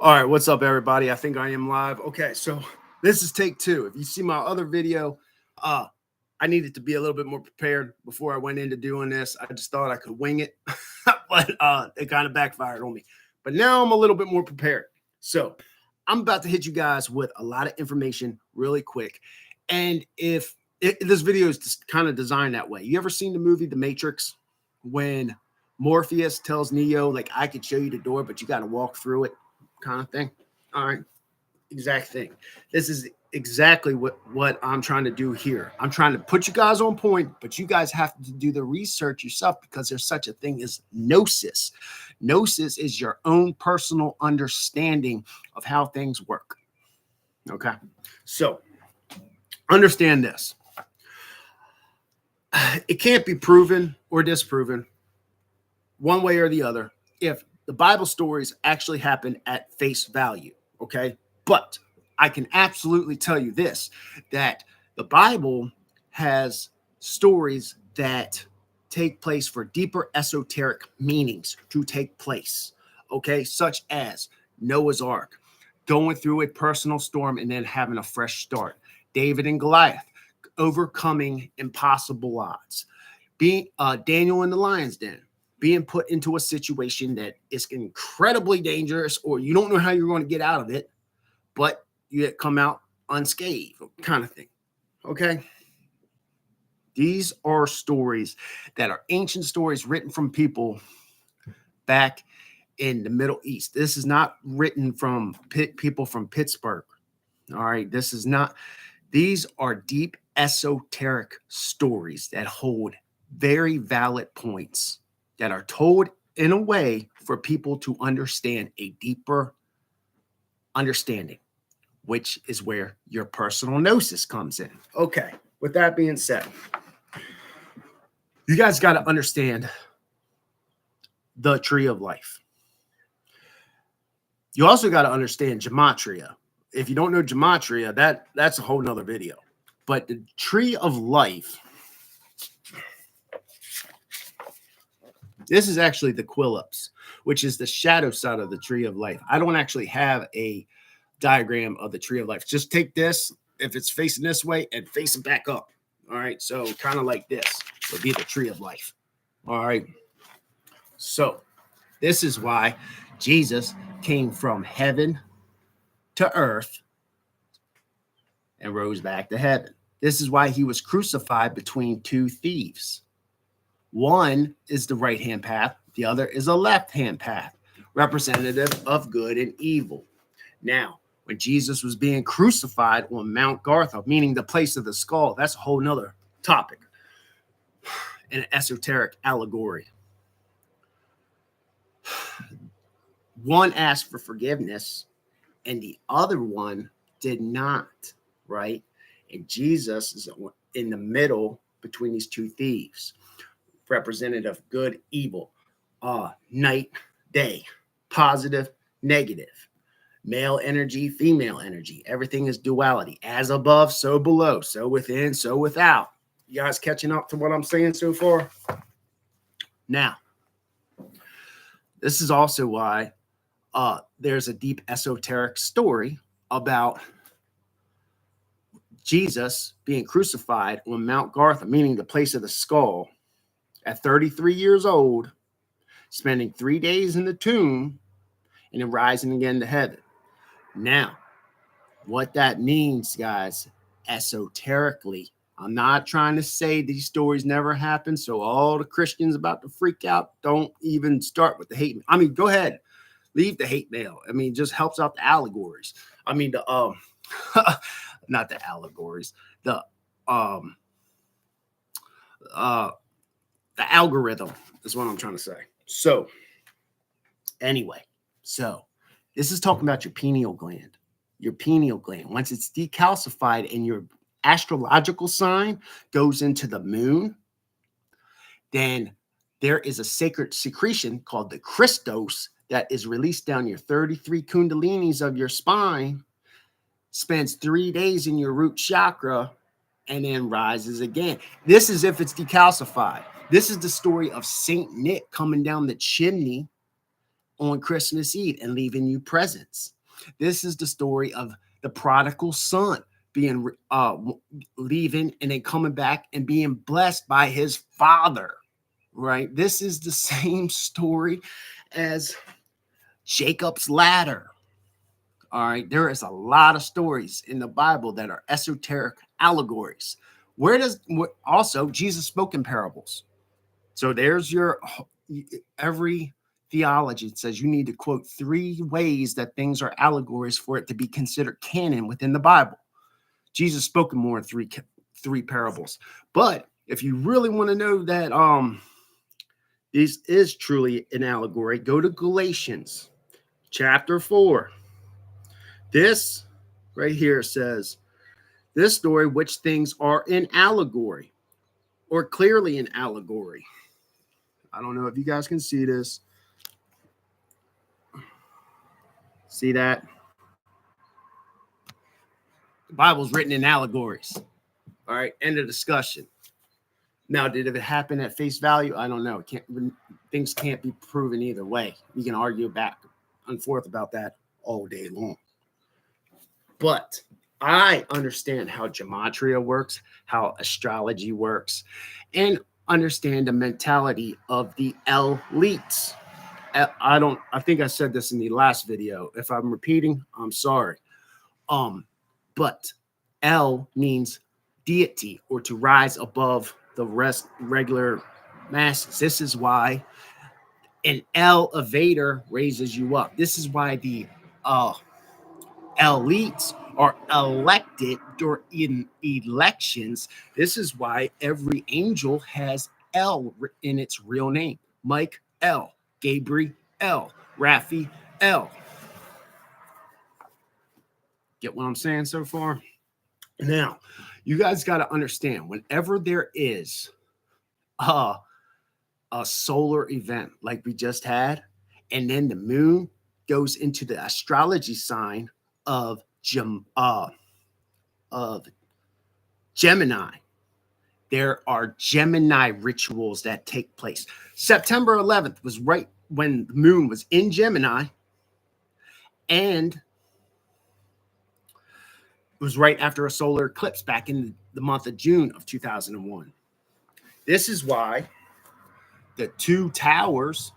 All right, what's up, everybody? I think I am live. Okay, so this is take two. If you see my other video, uh, I needed to be a little bit more prepared before I went into doing this. I just thought I could wing it, but it kind of backfired on me. But now I'm a little bit more prepared. So I'm about to hit you guys with a lot of information really quick. And if this video is just kind of designed that way, you ever seen the movie The Matrix when Morpheus tells Neo, like, I could show you the door, but you got to walk through it? Kind of thing. All right, exact thing. This is exactly what I'm trying to do here. I'm trying to put you guys on point, but you guys have to do the research yourself because there's such a thing as gnosis. Gnosis is your own personal understanding of how things work. Okay, so understand this. It can't be proven or disproven one way or the other if the Bible stories actually happen at face value, okay? But I can absolutely tell you this, that the Bible has stories that take place for deeper esoteric meanings to take place, okay? Such as Noah's Ark, going through a personal storm and then having a fresh start. David and Goliath, overcoming impossible odds. Being Daniel in the lion's den, being put into a situation that is incredibly dangerous, or you don't know how you're going to get out of it, but you come out unscathed, kind of thing. Okay. These are stories that are ancient stories written from people back in the Middle East. This is not written from people from Pittsburgh. All right. This is not, these are deep esoteric stories that hold very valid points that are told in a way for people to understand a deeper understanding, which is where your personal gnosis comes in. Okay, with that being said, you guys got to understand the tree of life. You also got to understand gematria. If you don't know gematria, that's a whole nother video. But the tree of life, this is actually the Quillups, which is the shadow side of the tree of life. I don't actually have a diagram of the tree of life. Just take this, if it's facing this way, and face it back up. All right, so kind of like this would be the tree of life. All right, so this is why Jesus came from heaven to earth and rose back to heaven. This is why he was crucified between two thieves. One is the right-hand path. The other is a left-hand path, representative of good and evil. Now, when Jesus was being crucified on Mount Gartha, meaning the place of the skull, that's a whole nother topic, an esoteric allegory. One asked for forgiveness, and the other one did not, right? And Jesus is in the middle between these two thieves. Representative good, evil, night, day, positive, negative, male energy, female energy. Everything is duality. As above, so below, so within, so without. You guys catching up to what I'm saying so far? Now, this is also why there's a deep esoteric story about Jesus being crucified on Mount Gartha, meaning the place of the skull, at 33 years old, spending 3 days in the tomb, and then rising again to heaven. Now, what that means, guys, esoterically, I'm not trying to say these stories never happened, so all the Christians about to freak out, don't even start with the hate. I mean, go ahead, leave the hate mail. I mean, it just helps out the allegories. I mean, the not the allegories, the algorithm is what I'm trying to say. So anyway, so this is talking about your pineal gland. Your pineal gland, once it's decalcified and your astrological sign goes into the moon, then there is a sacred secretion called the Christos that is released down your 33 kundalinis of your spine, spends 3 days in your root chakra, and then rises again. This is if it's decalcified. This is the story of Saint Nick coming down the chimney on Christmas Eve and leaving you presents. This is the story of the prodigal son being leaving and then coming back and being blessed by his father, right? This is the same story as Jacob's ladder. All right, there is a lot of stories in the Bible that are esoteric allegories. Also Jesus spoke in parables? So there's your every theology says you need to quote 3 ways that things are allegories for it to be considered canon within the Bible. Jesus spoke in more than three parables. But if you really want to know that this is truly an allegory, go to Galatians chapter 4. This right here says, this story, which things are an allegory or clearly an allegory. I don't know if you guys can see this. See that? The Bible's written in allegories. All right, end of discussion. Now, did it happen at face value? I don't know. Things can't be proven either way. We can argue back and forth about that all day long. But I understand how gematria works, how astrology works, and understand the mentality of the elites. I think I said this in the last video. If I'm repeating, I'm sorry. But El means deity or to rise above the regular masses. This is why an elevator raises you up. This is why the elites are elected during elections. This is why every angel has El in its real name. Mike L, Gabriel L, Rafi L. Get what I'm saying so far? Now, you guys got to understand, whenever there is a solar event like we just had, and then the moon goes into the astrology sign of Gemini, there are Gemini rituals that take place. September 11th was right when the moon was in Gemini, and it was right after a solar eclipse back in the month of June of 2001. This is why the 2 towers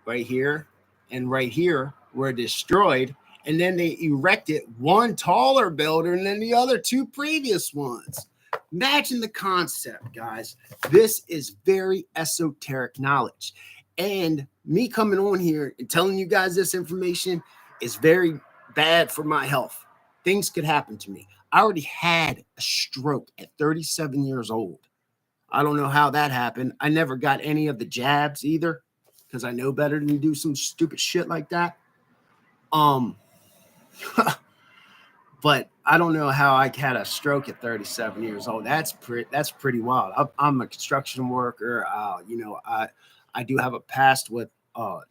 right here and right here were destroyed, and then they erected one taller building than the other 2 previous ones. Imagine the concept, guys. This is very esoteric knowledge. And me coming on here and telling you guys this information is very bad for my health. Things could happen to me. I already had a stroke at 37 years old. I don't know how that happened. I never got any of the jabs either, because I know better than to do some stupid shit like that. But I don't know how I had a stroke at 37 years old. That's pretty wild. I'm a construction worker. I do have a past with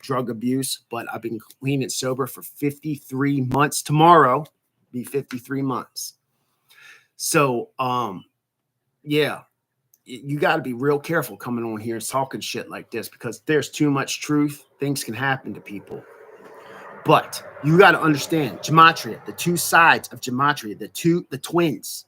drug abuse, but I've been clean and sober for 53 months. Tomorrow be 53 months. So, yeah, you got to be real careful coming on here and talking shit like this, because there's too much truth. Things can happen to people. But you got to understand gematria, the 2 sides of gematria, the twins,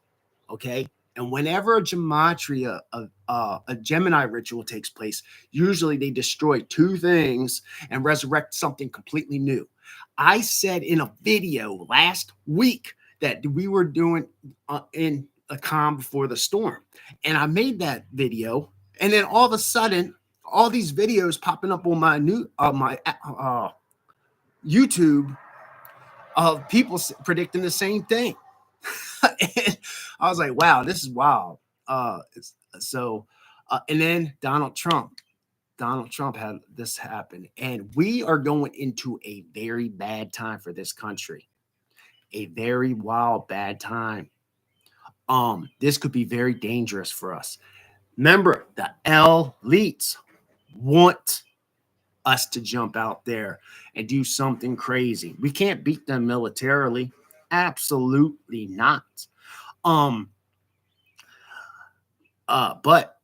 okay? And whenever a gematria, a Gemini ritual takes place, usually they destroy 2 things and resurrect something completely new. I said in a video last week that we were doing in a calm before the storm, and I made that video, and then all of a sudden, all these videos popping up on my YouTube of people predicting the same thing. And I was like, wow, this is wild. And then Donald Trump had this happen, and we are going into a very bad time for this country, a very wild, bad time. This could be very dangerous for us. Remember, the elites want us to jump out there and do something crazy. We can't beat them militarily. Absolutely not. But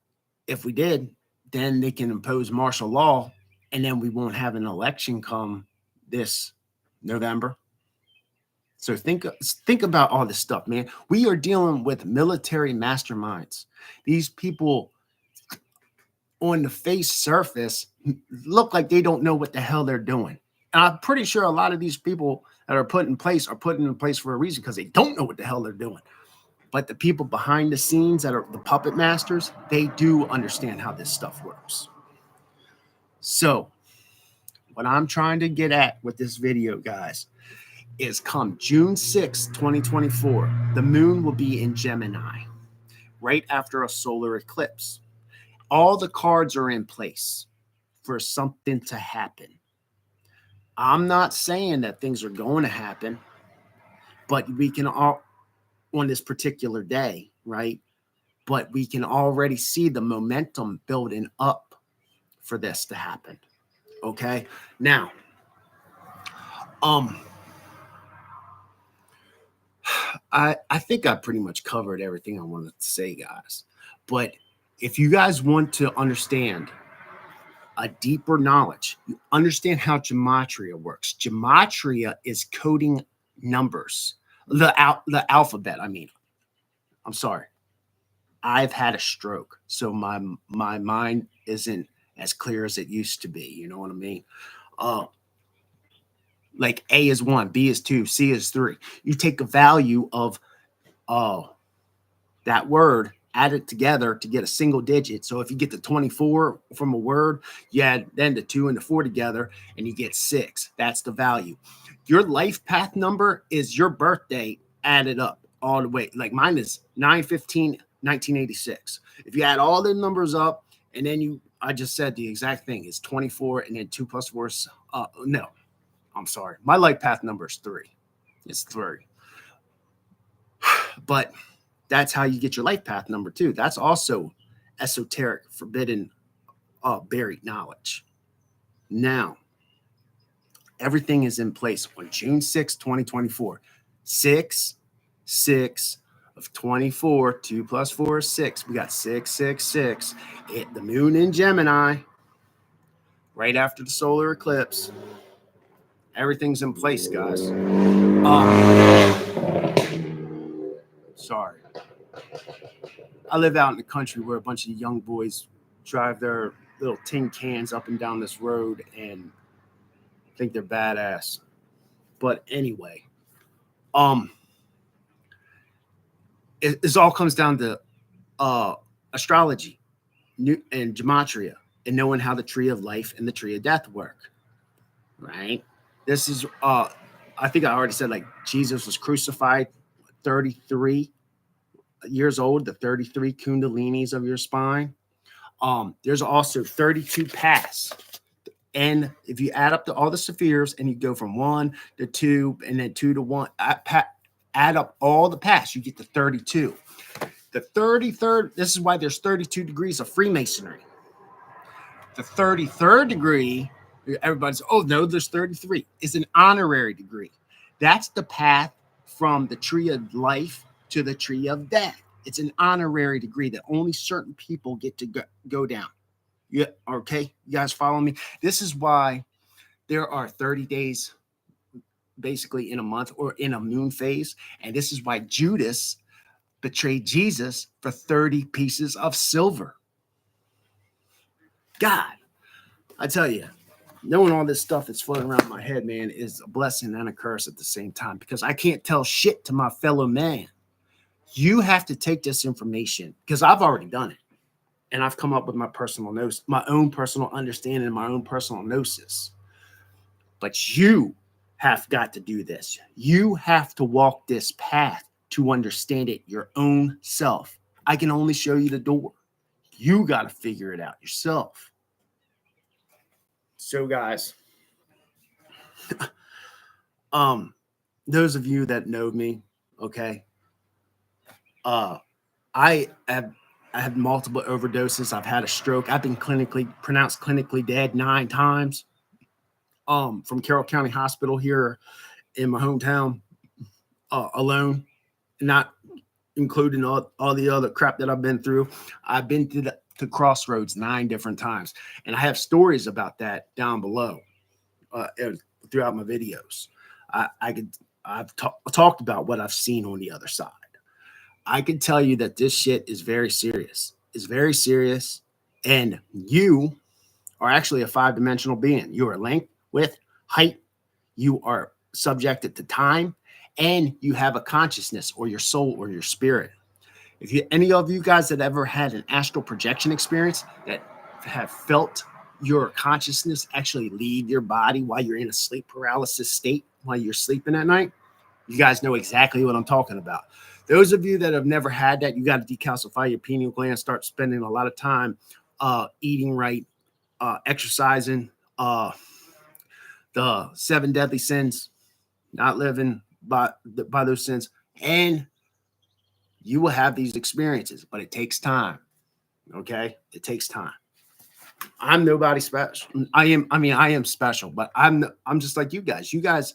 if we did, then they can impose martial law, and then we won't have an election come this November. So think about all this stuff, man. We are dealing with military masterminds. These people on the face surface look like they don't know what the hell they're doing. And I'm pretty sure a lot of these people that are put in place for a reason, because they don't know what the hell they're doing. But the people behind the scenes that are the puppet masters, they do understand how this stuff works. So what I'm trying to get at with this video, guys, is come June 6th, 2024, the moon will be in Gemini right after a solar eclipse. All the cards are in place for something to happen. I'm not saying that things are going to happen, but we can all, on this particular day, right? But we can already see the momentum building up for this to happen. Okay. Now, I think I pretty much covered everything I wanted to say, guys. But if you guys want to understand a deeper knowledge, you understand how gematria works. Gematria is coding numbers, the alphabet. I mean, I'm sorry. I've had a stroke, so my mind isn't as clear as it used to be. You know what I mean? Like A is 1, B is 2, C is 3. You take a value of that word, add it together to get a single digit. So if you get the 24 from a word, you add then the 2 and the 4 together, and you get 6. That's the value. Your life path number is your birthday added up all the way. Like mine is 9/15/1986. If you add all the numbers up, and then I just said the exact thing, is 24, and then 2 plus 4 is, no, I'm sorry. My life path number is 3. It's 3. But that's how you get your life path number too. That's also esoteric, forbidden, buried knowledge. Now, everything is in place on June 6, 2024. 6, 6 of 24. 2 plus 4 is 6. We got 6, 6, 6. The moon in Gemini, right after the solar eclipse. Everything's in place, guys. Sorry. I live out in the country where a bunch of young boys drive their little tin cans up and down this road and think they're badass. But anyway, it all comes down to astrology and gematria and knowing how the tree of life and the tree of death work. Right? This is I think I already said, like, Jesus was crucified 33 years old, the 33 kundalinis of your spine. There's also 32 paths. And if you add up all the spheres and you go from 1 to 2 and then 2 to 1, add up all the paths, you get to 32. The 33rd, this is why there's 32 degrees of Freemasonry. The 33rd degree, everybody's, oh no, there's 33, is an honorary degree. That's the path from the tree of life to the tree of death. It's an honorary degree that only certain people get to go down. Yeah, okay, you guys follow me? This is why there are 30 days basically in a month or in a moon phase. And this is why Judas betrayed Jesus for 30 pieces of silver. God, I tell you, knowing all this stuff that's floating around my head, man, is a blessing and a curse at the same time, because I can't tell shit to my fellow man. You have to take this information, because I've already done it. And I've come up with my own personal understanding, my own personal gnosis. But you have got to do this. You have to walk this path to understand it your own self. I can only show you the door. You got to figure it out yourself. So, guys, those of you that know me, okay, I have multiple overdoses. I've had a stroke. I've been pronounced clinically dead 9 times. From Carroll County Hospital here in my hometown, alone, not including all the other crap that I've been through. I've been to Crossroads 9 different times, and I have stories about that down below. throughout my videos. I've talked about what I've seen on the other side. I can tell you that this shit is very serious. It's very serious. And you are actually a 5-dimensional being. You are length, width, height. You are subjected to time, and you have a consciousness or your soul or your spirit. If any of you guys that ever had an astral projection experience, that have felt your consciousness actually leave your body while you're in a sleep paralysis state while you're sleeping at night, you guys know exactly what I'm talking about. Those of you that have never had that, you got to decalcify your pineal gland, start spending a lot of time eating right, exercising, the 7 deadly sins, not living by those sins, and you will have these experiences, but it takes time. Okay, it takes time. I'm nobody special. I am special, but I'm just like you guys. You guys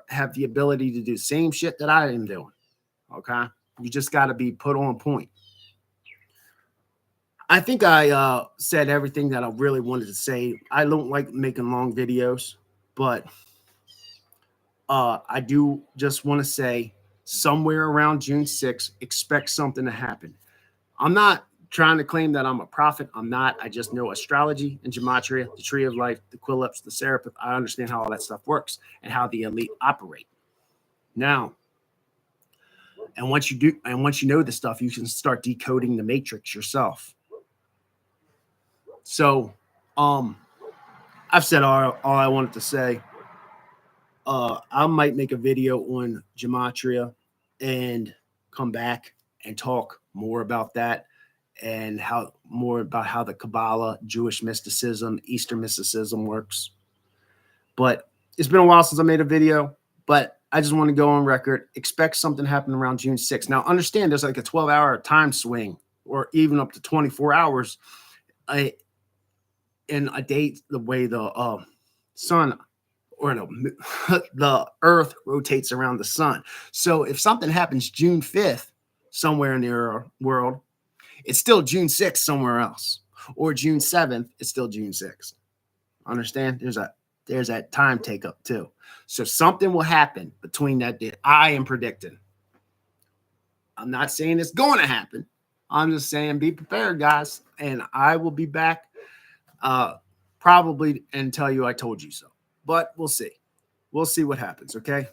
have the ability to do the same shit that I am doing. Okay, you just got to be put on point. I think I said everything that I really wanted to say. I don't like making long videos, but I do just want to say somewhere around June 6th, expect something to happen. I'm not trying to claim that I'm a prophet. I'm not. I just know astrology and gematria, the tree of life, the quileps, the seraph. I understand how all that stuff works and how the elite operate. Now, and once you do, and once you know the stuff, you can start decoding the matrix yourself. So, I've said all I wanted to say. I might make a video on gematria and come back and talk more about that and how the Kabbalah, Jewish mysticism, Eastern mysticism works. But it's been a while since I made a video, but I just want to go on record. Expect something to happen around June 6th. Now, understand there's like a 12-hour time swing or even up to 24 hours in a day, the way the sun or no, the earth rotates around the sun. So if something happens June 5th somewhere in the world, it's still June 6th somewhere else. Or June 7th, it's still June 6th. Understand? There's that time take up too. So something will happen between that day. I am predicting. I'm not saying it's going to happen. I'm just saying be prepared, guys. And I will be back probably and tell you I told you so. But we'll see. We'll see what happens, okay?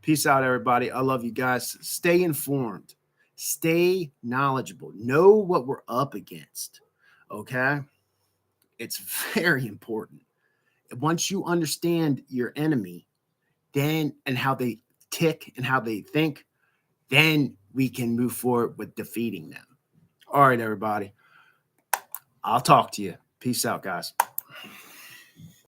Peace out, everybody. I love you guys. Stay informed. Stay knowledgeable. Know what we're up against, okay? It's very important. Once you understand your enemy, then and how they tick and how they think, then we can move forward with defeating them. All right, everybody. I'll talk to you. Peace out, guys.